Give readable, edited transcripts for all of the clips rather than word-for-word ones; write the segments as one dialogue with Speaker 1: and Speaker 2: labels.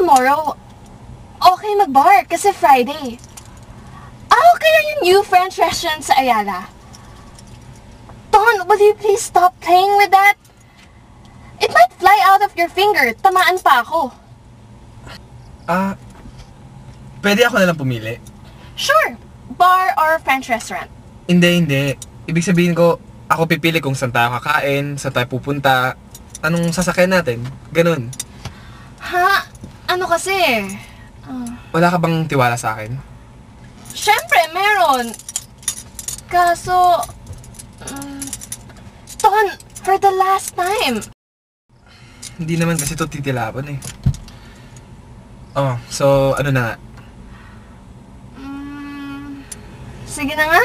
Speaker 1: tomorrow, okay mag-bar kasi Friday. Kaya yung new French restaurant sa Ayala. Don, will you please stop playing with that? It might fly out of your finger. Tamaan pa ako.
Speaker 2: Pwede ako na lang pumili?
Speaker 1: Sure. Bar or French restaurant?
Speaker 2: Hindi. Ibig sabihin ko, ako pipili kung saan tayo kakain, saan tayo pupunta, anong sasakyan natin. Ganun.
Speaker 1: Ha? Ano kasi?
Speaker 2: Wala ka bang tiwala sa akin?
Speaker 1: Siyempre, meron. Kaso, Don, for the last time.
Speaker 2: Hindi naman kasi ito titilapan eh. So ano na nga?
Speaker 1: Sige na nga.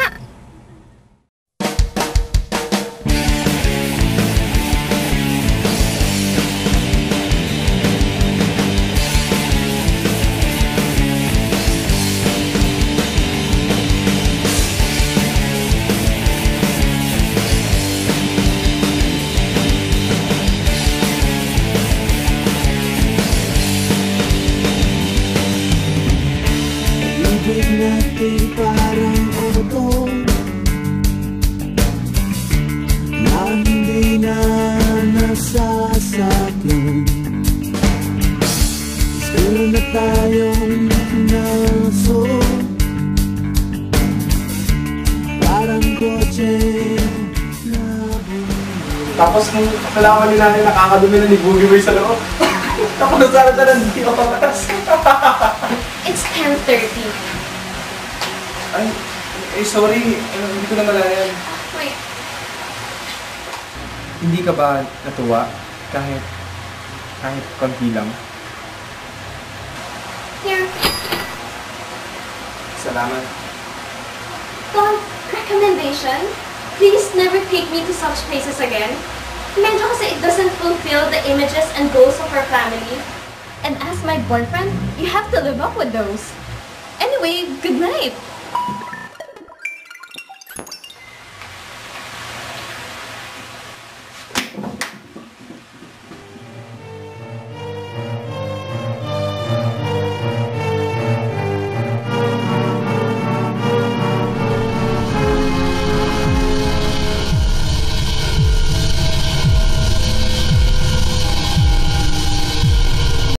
Speaker 3: Natin parang auto na hindi na nasasakyan. Gusto na tayong naso, parang kotse na buhay.
Speaker 2: Tapos nung kailangan natin nakakadumi na ni Boogie Boy sa loob. Tapos nasarata ng di oras.
Speaker 1: It's 10:30.
Speaker 2: Ay, sorry. Hindi ko na malayan.
Speaker 1: Wait.
Speaker 2: Hindi ka ba natuwa? Kahit konti lang?
Speaker 1: Here.
Speaker 2: Salamat.
Speaker 1: Don, recommendation? Please never take me to such places again. Medyo kasi it doesn't fulfill the images and goals of our family. And as my boyfriend, you have to live up with those. Anyway, good night.